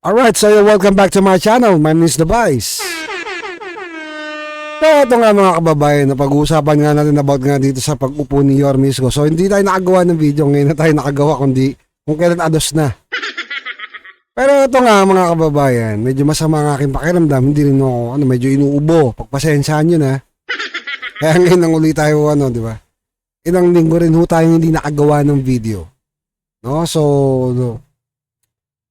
Alright, so welcome back to my channel. My name is The Vice. So ito nga mga kababayan, napag-uusapan nga natin about nga dito sa pag-upo ni Yorme Isko. So hindi tayo nakagawa ng video, ngayon na tayo nakagawa kundi kung kailan ados na. Pero ito nga mga kababayan, medyo masama ang aking pakiramdam, hindi rin ako, medyo inuubo. Pagpasensyahan nyo na. Kaya ngayon nang uli tayo, di ba? Ilang linggo rin ho tayo hindi nakagawa ng video. No, so,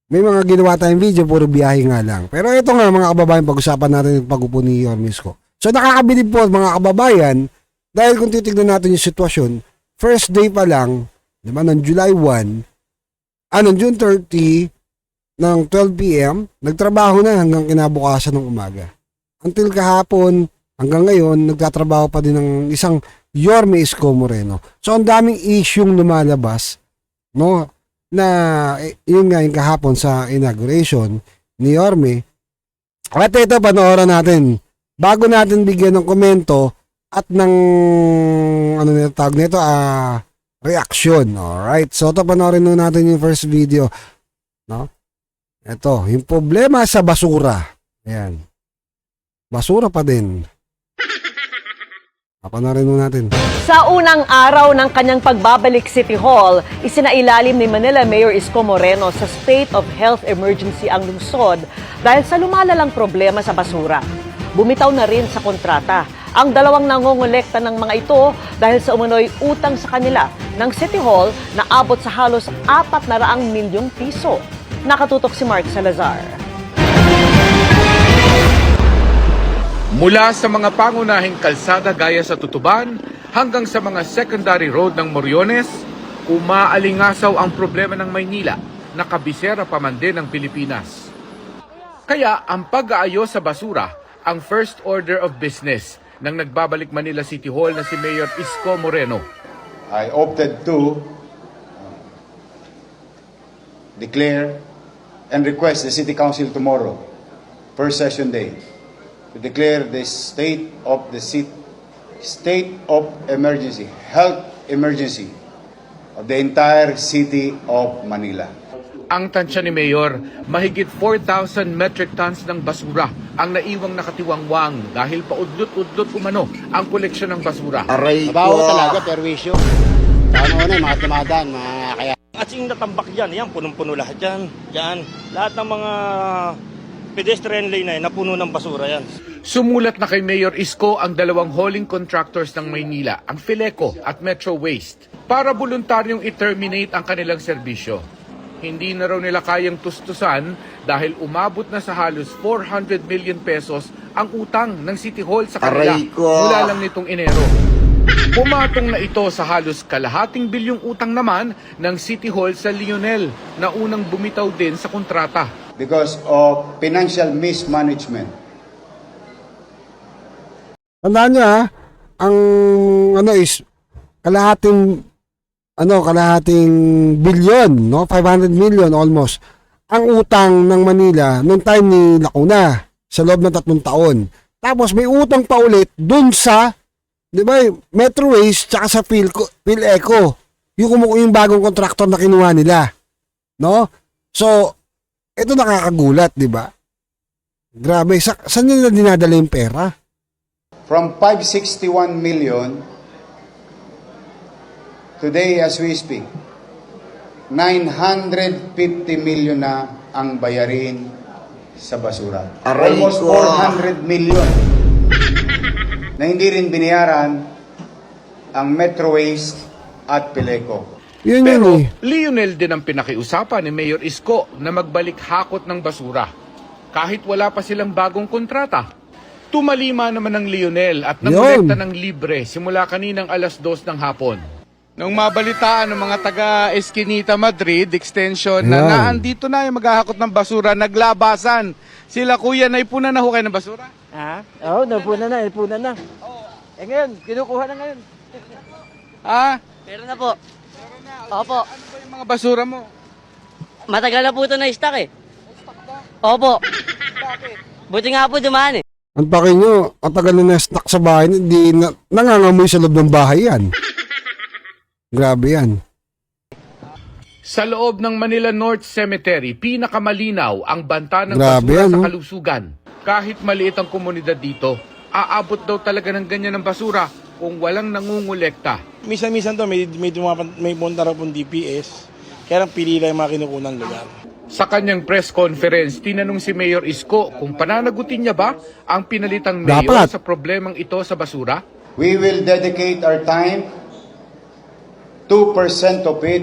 may mga ginawa tayong video, puro biyahe nga lang. Pero ito nga mga kababayan, pag-usapan natin yung pag-upo ni Yorme Isko. So nakakabilib po mga kababayan, dahil kung titignan natin yung sitwasyon, first day pa lang, di ba, ng July 1, ng June 30, ng 12 p.m., nagtrabaho na hanggang kinabukasan ng umaga. Until kahapon, hanggang ngayon, nagtatrabaho pa din ng isang Yorme Isko Moreno. So ang daming isyung lumalabas, no? Na yun nga yung kahapon sa inauguration ni Yorme. At ito panoorin natin bago natin bigyan ng komento at ng tawag nito, reaction. Alright, so ito panoorin nun natin yung first video, no? Ito, yung problema sa basura. Ayan, basura pa din. Panoorin nun natin. Sa unang araw ng kanyang pagbabalik City Hall, isinailalim ni Manila Mayor Isko Moreno sa state of health emergency ang lungsod dahil sa lumalalang problema sa basura. Bumitaw na rin sa kontrata ang dalawang nangongolekta ng mga ito dahil sa umano'y utang sa kanila ng City Hall na abot sa halos 400 milyong piso. Nakatutok si Mark Salazar. Mula sa mga pangunahing kalsada gaya sa Tutuban hanggang sa mga secondary road ng Moriones, umaalingasaw ang problema ng Maynila na kabisera pa man din ng Pilipinas. Kaya ang pag-aayos sa basura ang first order of business ng nagbabalik Manila City Hall na si Mayor Isko Moreno. I opted to declare and request the City Council tomorrow, first session day, to declare the state of emergency, health emergency of the entire city of Manila. Ang tansya ni Mayor, mahigit 4,000 metric tons ng basura ang naiwang nakatiwangwang dahil paudlot-udlot umano ang koleksyon ng basura. Aray ko! Mabaho talaga, perwisyo. Sa ano na, mga tumadaan, mga kaya... At yung natambak dyan, yan, punong-puno lahat dyan. Yan, lahat ng mga pedestrian lane na yan, napuno ng basura yan. Sumulat na kay Mayor Isko ang dalawang hauling contractors ng Maynila, ang Fileco at Metro Waste, para voluntaryong i-terminate ang kanilang serbisyo. Hindi na raw nila kayang tustusan dahil umabot na sa halos 400 million pesos ang utang ng City Hall sa kanila mula lang nitong Enero. Pumatong na ito sa halos kalahating bilyong utang naman ng City Hall sa Lionel na unang bumitaw din sa kontrata. Because of financial mismanagement. Tandaan nyo ang is kalahating bilyon, no? 500 million almost ang utang ng Manila nung time ni Lacuna sa loob ng 3 taon. Tapos may utang pa ulit dun sa, di ba, Metro Waste tsaka sa Fileco. Yung bagong kontraktor na kinuha nila, no? So ito nakakagulat, di ba? Grabe, saan nila dinadala yung pera? From 561 million, today as we speak, 950 million na ang bayarin sa basura. Almost 400 million na hindi rin binayaran ang Metro Waste at Fileco. Pero Lionel din ang pinakiusapan ni Mayor Isko na magbalik hakot ng basura. Kahit wala pa silang bagong kontrata. Tumalima naman ng Lionel at nangolekta ng libre simula kaninang 2:00 ng hapon. Nung mabalitaan ng mga taga Esquinita Madrid extension na andito na yung maghahakot ng basura, naglabasan. Sila kuya, naipuna na ho kayo ng basura? Ha? Oo, napunan na. Ngayon, kinukuha na ngayon. Ha? Pero na po. Opo. Ano ba yung mga basura mo? Matagal na po ito na-stock eh. Opo. Bakit? Buti nga po dumaan eh. Ang paki nyo, ang tagal na stock sa bahay, hindi nangangamoy sa loob ng bahay yan. Grabe yan. Sa loob ng Manila North Cemetery, pinakamalinaw ang banta ng Grabe, basura sa ano? kalusugan. Kahit maliit ang komunidad dito, aabot daw talaga ng ganyan ng basura kung walang nangungulekta. Minsan-minsan to may punta raw pong DPS, kaya lang pili lang yung mga kinukunang lugar. Sa kanyang press conference, tinanong si Mayor Isko kung pananagutin niya ba ang pinalitang mayor Dapat. sa problemang ito sa basura. We will dedicate our time, 2% of it,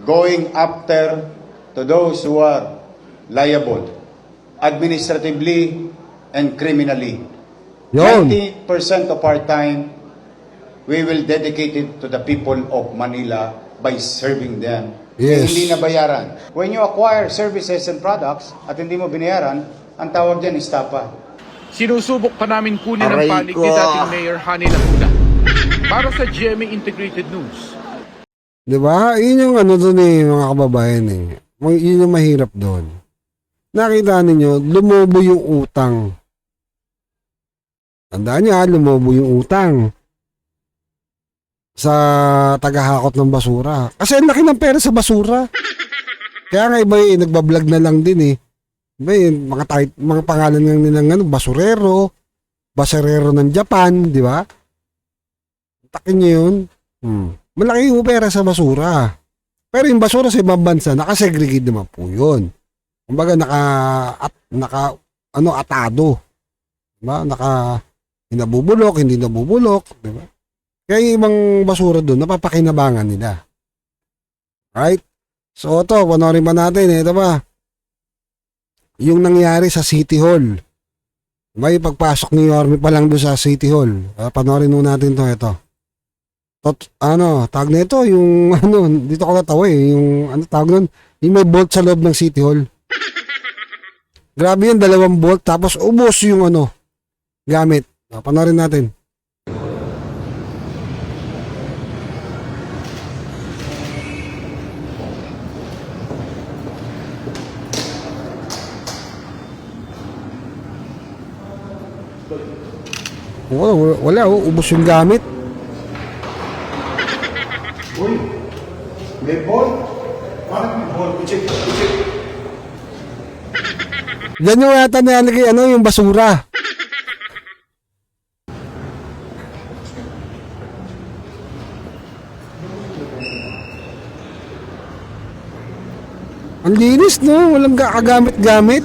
going after to those who are liable, administratively and criminally. Yun. 90% of our time, we will dedicate it to the people of Manila by serving them. Yes. Hindi na bayaran. When you acquire services and products at hindi mo binayaran, ang tawag dyan is tapa. Sinusubok pa namin kunin ang panig ni dating Mayor Hani Lacuna. Para sa GMA Integrated News. Diba? Yun yung ano doon mga kababayan Yun yung mahirap doon. Nakita ninyo, lumobo yung utang. Tandaan niya, lumobo yung utang sa tagahakot ng basura. Kasi ang laki ng pera sa basura. Kaya nga iba nagbablog na lang din Iba mga pangalan ng nilang basurero ng Japan, di ba? Takin niyo yun. Malaki yung pera sa basura. Pero yung basura sa ibang bansa, nakasegregate naman po yun. Kumbaga atado. Diba? Nabubulok, hindi nabubulok. Diba? Kaya yung ibang basura doon, napapakinabangan nila. Right? So ito, panorin pa natin. Ito ba? Yung nangyari sa City Hall. May pagpasok ni Yorme pa lang doon sa City Hall. Panorin nun natin to. Ito. Tawag na ito, yung dito ko natawa yung tawag nun, yung may bolt sa loob ng City Hall. Grabe yun, 2 bolt, tapos ubos yung gamit. Panorin natin. Wala, ubos yung gamit. Uy, may ball? Parang may ball. Check. Yan yung yata na yung basura. Ang linis, no? Walang kagamit-gamit.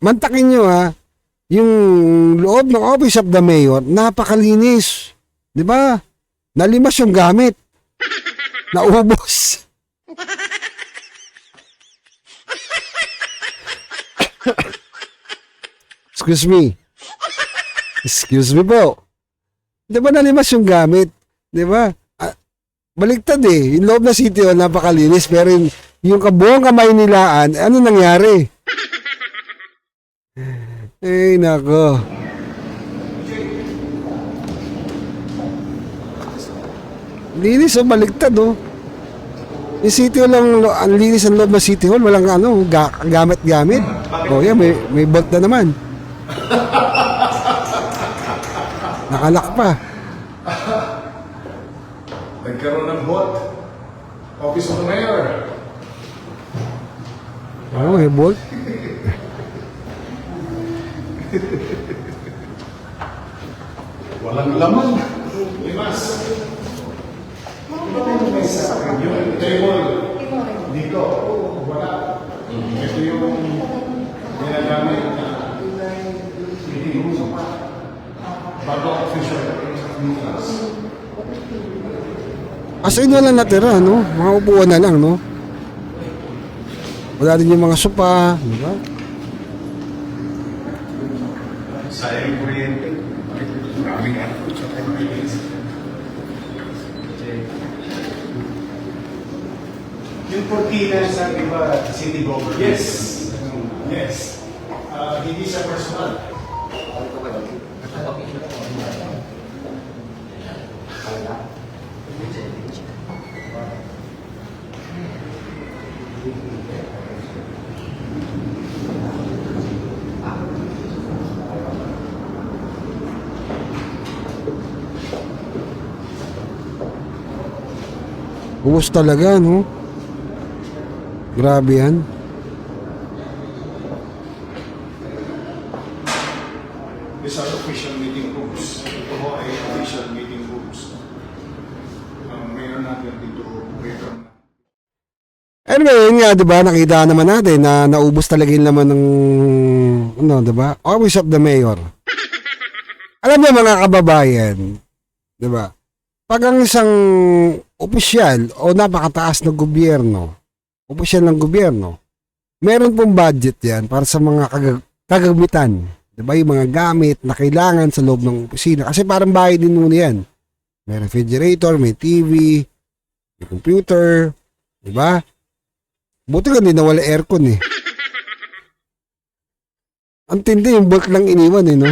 Mantakin nyo, yung loob ng Office of the Mayor, napakalinis. Di ba? Nalimas yung gamit. Naubos. Excuse me. Excuse me po. Di ba nalimas yung gamit? Di ba? Baliktad yung loob na City Hall, napakalinis. Pero yung kabuong kamay nilaan, ano nangyari? Nako. Linis baliktad Yung City Hall ang linis ang loob ng City Hall, walang gamit-gamit. Yan, may bolt na naman. Nakalak pa. Nagkaroon ng bot. Office of the Mayor. May bolt. Walang laman. Limas. Yung table dito, wala. Ito yung ginagamit na meeting room. Bago official. As in wala natira, mga upuan na lang, wala din yung mga sopa, di ba? Sayang kuryente. Maraming airport sa Pilipinas. Yung cortina sa iba, city government. Yes. Yes. Hindi siya personal. Ubus talaga, no? Grabe yan. These are official meeting rooms. Ito ho ay official meeting rooms. Mayroon natin dito waiver na. Anyway, yun nga, di ba? Nakita naman natin na naubos talaga yung laman ng, ano, di ba? Office of the Mayor. Alam niyo mga kababayan, di ba? Pag ang isang opisyal o napakataas na gobyerno, opisyal ng gobyerno, meron pong budget yan para sa mga kagamitan. Di ba? Yung mga gamit na kailangan sa loob ng opisina. Kasi parang bahay din muna yan. May refrigerator, may TV, may computer, di ba? Buti ka hindi nawala aircon eh. Ang tindi yung bolt lang iniwan eh, no?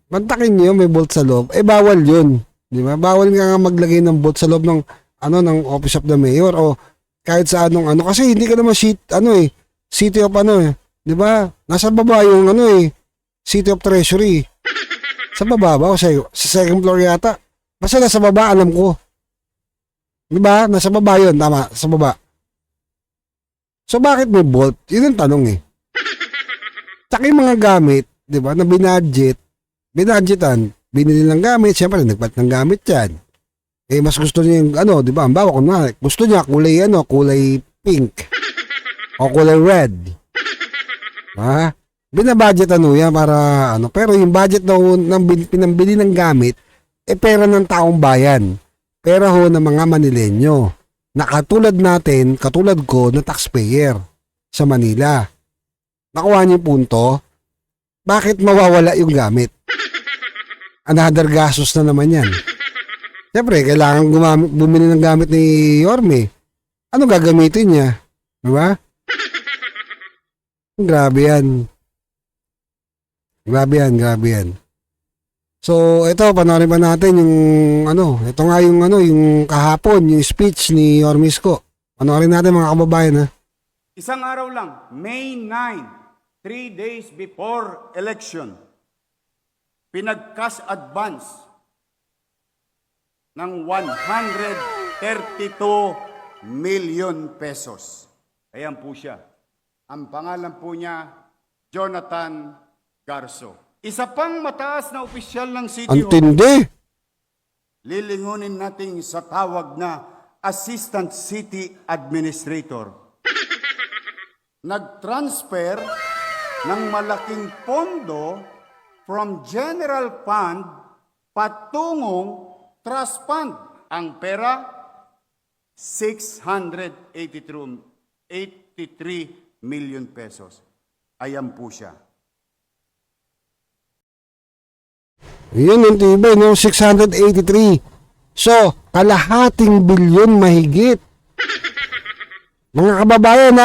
Bantakin niyo may bolt sa loob. Eh, bawal yun. Di ba? Bawal nga maglagay ng bolt sa loob ng, ng Office of the Mayor o kahit sa anong ano. Kasi hindi ka naman City of di ba? Nasa baba yung City of Treasury. Sa baba ba? O sa second floor yata. Basta nasa baba, alam ko. Di ba? Nasa baba yun. Tama, sa baba. So, bakit may bolt? Yun ang tanong eh. Tsaka yung mga gamit, di ba, na binadgetan, binili ng gamit, siyempre, nagpat ng gamit yan. Eh, mas gusto niya yung, di ba, ang bawa ko na, gusto niya kulay pink, o kulay red. Ha? Binabudgetan yan para, pero yung budget ng pinambili ng gamit, pera ng taong bayan. Pera ho ng mga Manilenyo. Na katulad natin, katulad ko, na taxpayer sa Manila. Nakuha niyo yung punto, bakit mawawala yung gamit? Another gastos na naman yan. Siyempre, kailangan bumili ng gamit ni Yorme. Ano gagamitin niya? Diba? Grabe yan. Grabe yan. So, ito, panoorin pa natin yung, ito nga yung, yung kahapon, yung speech ni Yorme Isko. Panoorin natin mga kababayan, ha? Isang araw lang, May 9, 3 days before election, pinag-cash advance ng 132 million pesos. Ayan po siya. Ang pangalan po niya, Jonathan Garso. Isa pang mataas na opisyal ng City Ang Hall, tindi. lilingunin natin sa tawag na Assistant City Administrator. Nag-transfer ng malaking pondo from General Fund patungong Trust Fund. Ang pera, 683 million pesos. Ayan po siya. Yun yung tibay, no? 683. So, kalahating bilyon mahigit. Mga kababayan,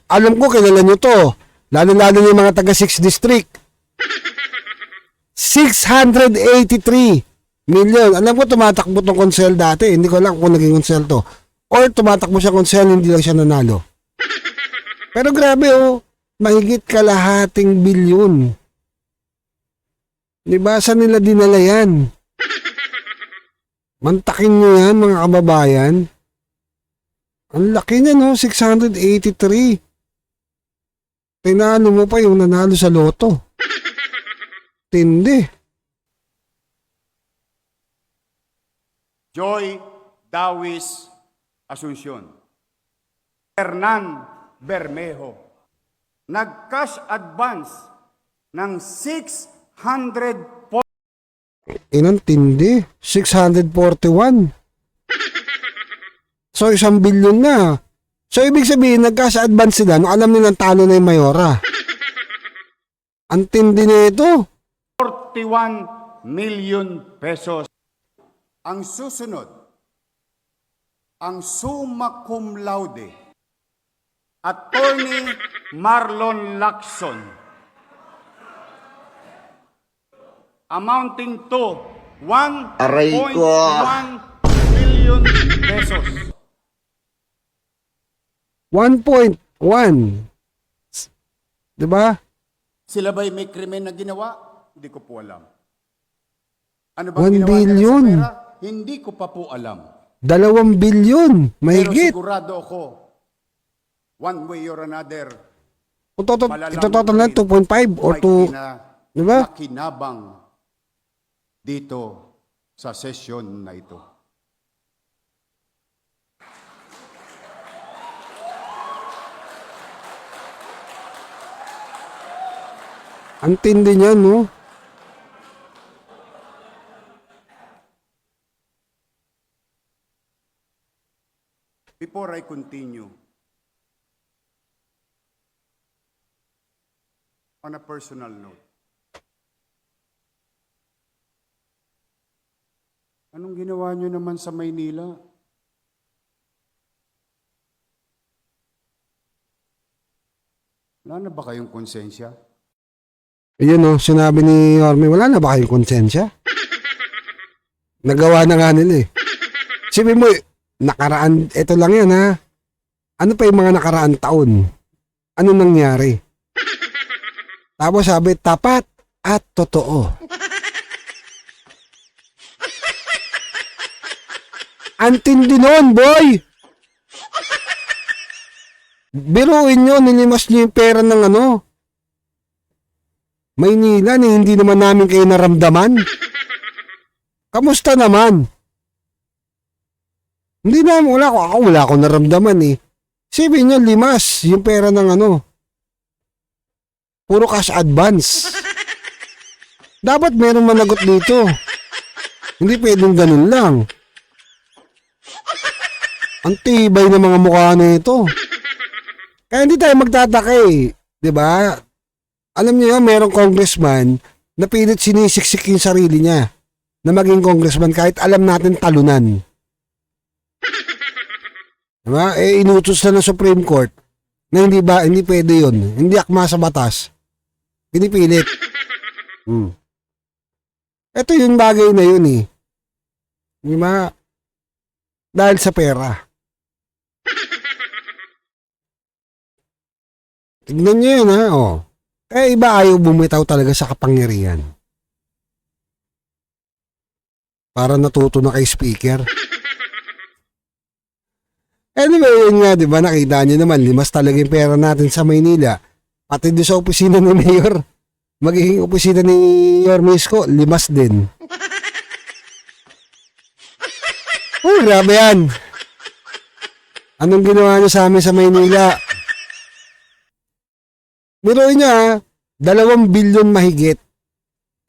alam ko, kilala nyo to. Lalo-lalo yung mga taga 6 District. 683 million. Alam ko, tumatakbo tong konsel dati. Hindi ko alam kung naging konsel to. Or tumatakbo siya konsel, hindi lang siya nanalo. Pero grabe, mahigit kalahating bilyon. Diba, saan nila dinala yan? Mantakin nyo yan, mga kababayan. Ang laki niya, 683. Tinalo mo pa yung nanalo sa loto. Tindi. Joy Dawis Asuncion. Hernan Bermejo. Nag-cash advance ng 640 Inang tindi. 641. So, 1 bilyon na. So, ibig sabihin, nag-cash advance sila nung alam nilang talo na yung Mayora. Ang tindi na ito. 41 million pesos. Ang susunod, ang summa cum laude, Attorney Marlon Lacson, amounting to 1.1 billion pesos. 1.1. Diba? Sila ba'y may krimen na ginawa? Hindi ko po alam. Ano 1 ginawa nila billion. sa pera? Hindi ko pa po alam. 2 bilyon, Pero mahigit. sigurado ako, one way or another, Kung ito total na 2.5 or 2, di ba? makinabang dito sa sesyon na ito. Ang tindi niya, no? Before I continue, on a personal note, anong ginawa nyo naman sa Maynila? Wala na ba kayong konsensya? Ayun, no? Sinabi ni Yorme, wala na ba kayong konsensya? Nagawa na nga nila eh. Sabi mo, nakaraan, ito lang yan ha. Ano pa yung mga nakaraan taon? Ano nangyari? Tapos sabi, tapat at totoo. Antindi noon, boy! Biruin nyo, nilimas nyo yung pera ng ano. Maynila, hindi naman namin kayo naramdaman. Kamusta naman? Hindi na, wala ko naramdaman eh. Sabi nyo, limas yung pera ng ano. Puro cash advance. Dapat meron managot dito. Hindi pwedeng ganun lang. Ang tibay ng mga mukha na ito. Kaya hindi tayo magtataka eh. Diba? Alam niyo yun, merong congressman na pilit sinisiksik yung sarili niya na maging congressman kahit alam natin talunan. Diba? Eh, inutos na ng Supreme Court na hindi pwede yun. Hindi akma sa batas. Pinipilit. Ito yung bagay na yun eh. Diba? Dahil sa pera. Tignan nyo yun ha, oh. Eh, iba ayaw bumitaw talaga sa kapangyarihan. Para natuto na kay speaker. Anyway, yun nga, di ba, nakita nyo naman, limas talaga yung pera natin sa Maynila. Pati doon sa opisina ni Mayor, magiging opisina ni Yorme Isko, limas din. Oh, grabe yan. Anong ginawa nyo sa amin sa Maynila? Biruin niya, 2 bilyon mahigit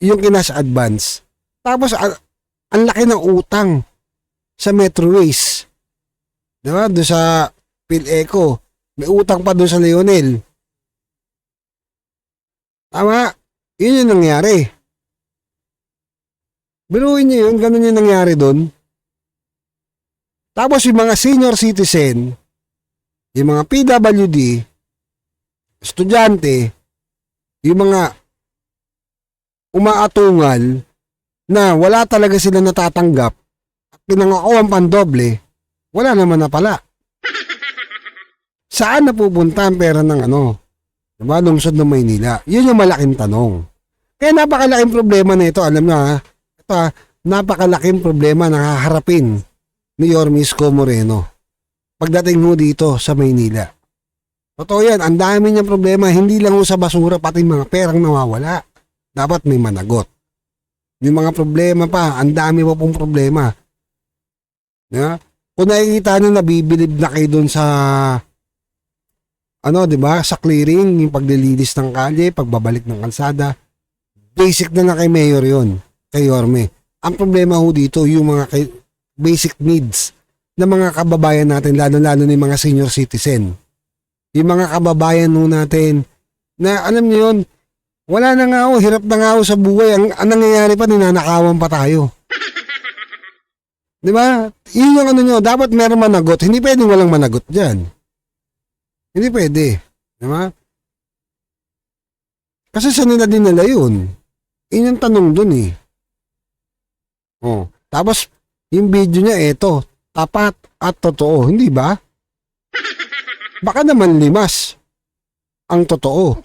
yung kinas advance. Tapos, ang laki ng utang sa Metroways. Diba? Doon sa PhilEco. May utang pa doon sa Leonel. Tama? Yun yung nangyari. Biruin niya yun, ganun yung nangyari doon. Tapos yung mga senior citizen, yung mga PWD, estudyante, yung mga umaatungal na wala talaga sila natatanggap at pinangako ang pandoble, wala naman na pala. Saan napupunta ang pera ng ano? Diba? Lungsod ng Maynila. Yun yung malaking tanong. Kaya napakalaking problema na ito. Alam nyo ha? Ito ha, napakalaking problema na haharapin ni Yorme Isko Moreno pagdating mo dito sa Maynila. Totoo yan, ang dami niyang problema, hindi lang sa basura, pati mga perang nawawala. Dapat may managot. Yung mga problema pa, ang dami pa pong problema. Yeah? Kung nakikita nyo, nabibilib na kayo dun sa, ano, di ba, sa clearing, yung paglilinis ng kalye, pagbabalik ng kalsada, basic na kay Mayor yun, kay Yorme. Ang problema ho dito, yung mga basic needs ng mga kababayan natin, lalo-lalo na yung mga senior citizen. Yung mga kababayan ho natin, na alam niyo yun, wala na nga ako, hirap na nga ako sa buhay. Ang nangyayari pa, ninanakawan pa tayo. Di ba? Yun yung ano nyo, dapat meron managot. Hindi pwedeng walang managot dyan. Hindi pwede. Di ba? Kasi sa nila dinala yun. Yun yung tanong dun eh. Oh. Tapos, yung video niya, eto, tapat at totoo. Hindi ba? Baka naman limas ang totoo.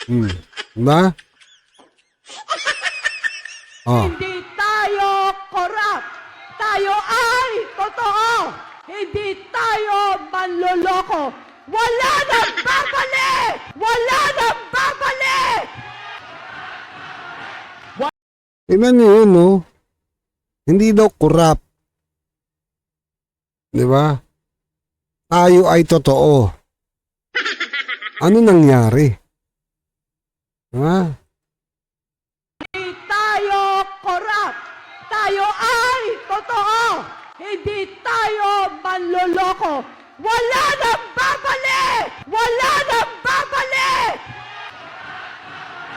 Diba? Oh. Hindi tayo corrupt. Tayo ay totoo. Hindi tayo manloloko. Wala nang babalik! Wala nang babalik! Tingnan niyo yun, no? Hindi daw corrupt. Di ba? Tayo ay totoo. Ano nangyari? Ha? Hindi tayo corrupt. Tayo ay totoo. Hindi tayo manloloko. Wala nang babalik! Wala nang babalik!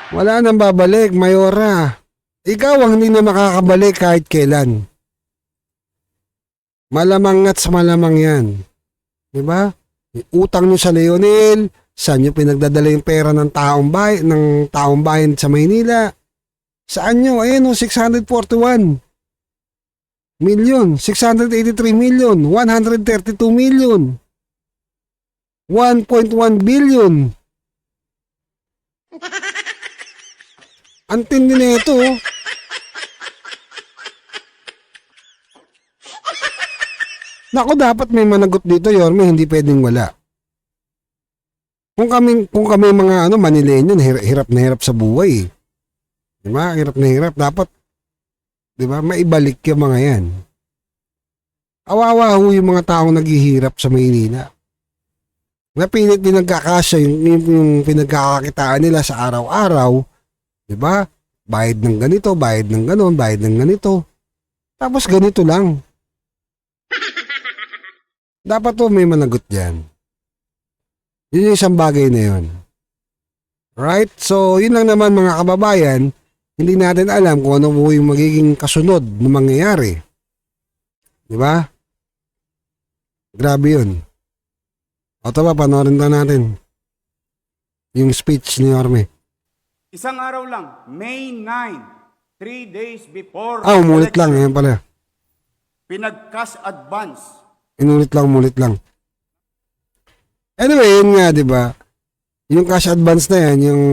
Wala nang babalik, Mayora. Ikaw ang hindi na makakabalik kahit kailan. Malamang at sa malamang yan. Diba? Utang nyo sa Leonel, saan nyo pinagdadala yung pera ng taong bayan sa Maynila? Saan nyo? Ayun o, 641 million, 683 million, 132 million, 1.1 billion. Ang tindi na ito. Naku, dapat may managot dito, Yorme, hindi pwedeng wala. Kung kami mga Manileño, hirap na hirap sa buhay. Diba? Hirap na hirap. Dapat, diba, maibalik yung mga yan. Awawa ho yung mga taong naghihirap sa Maynila. Napilit pinagkakasya yung pinagkakakitaan nila sa araw-araw. Diba? Bayad ng ganito, bayad ng ganon, bayad ng ganito. Tapos ganito lang. Dapat to may managot dyan. Yun yung isang bagay na yun. Right? So, yun lang naman mga kababayan. Hindi natin alam kung ano po yung magiging kasunod na mangyayari. Diba? Grabe yun. O ito ba, panoorin na natin yung speech ni Yorme. Isang araw lang, May 9, 3 days before Umulit lang. Yan pala. pinag-cash advance. Umulit lang. Anyway, yun nga, diba? Yung cash advance na yan, yung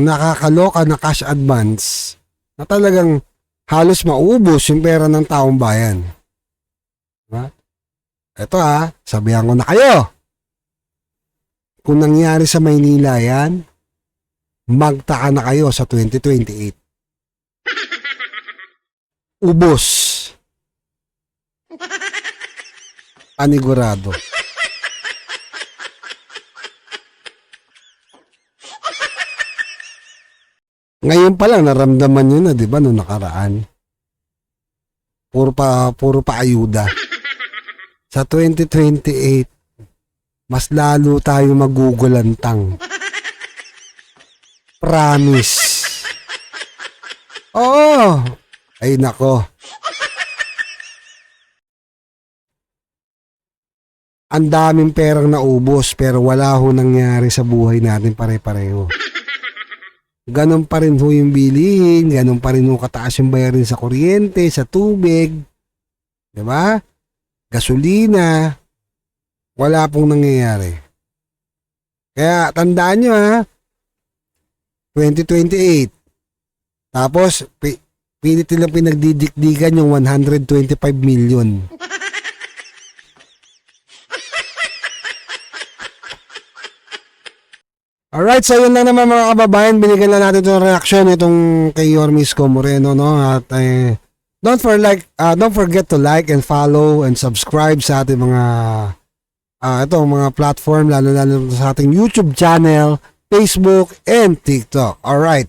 nakakaloka na cash advance, na talagang halos maubos yung pera ng taong bayan. Diba? Ito sabihan ko na kayo. Kung nangyari sa Maynila yan, magtaka na kayo sa 2028. Ubos. Panigurado. Ngayon pa lang naramdaman nyo na, 'di ba, noong nakaraan. Puro pa ayuda. Sa 2028, mas lalo tayo magugulantang. Promise. Oo. Ay nako. Ang daming perang naubos pero wala ho nangyari sa buhay natin pare-pareho. Ganon pa rin ho yung bilihin, ganon pa rin ho kataas yung bayarin sa kuryente, sa tubig, diba? Gasolina, wala pong nangyayari. Kaya tandaan nyo 2028. Tapos, pilit nilang pinagdidikdikan yung 125 million. Alright, so yun lang naman mga kababayan, binigyan lang natin itong reaction itong kay Yorme Isko Moreno, no? At don't forget to like and follow and subscribe sa ating mga itong mga platform, lalo sa ating YouTube channel, Facebook, and TikTok. Alright.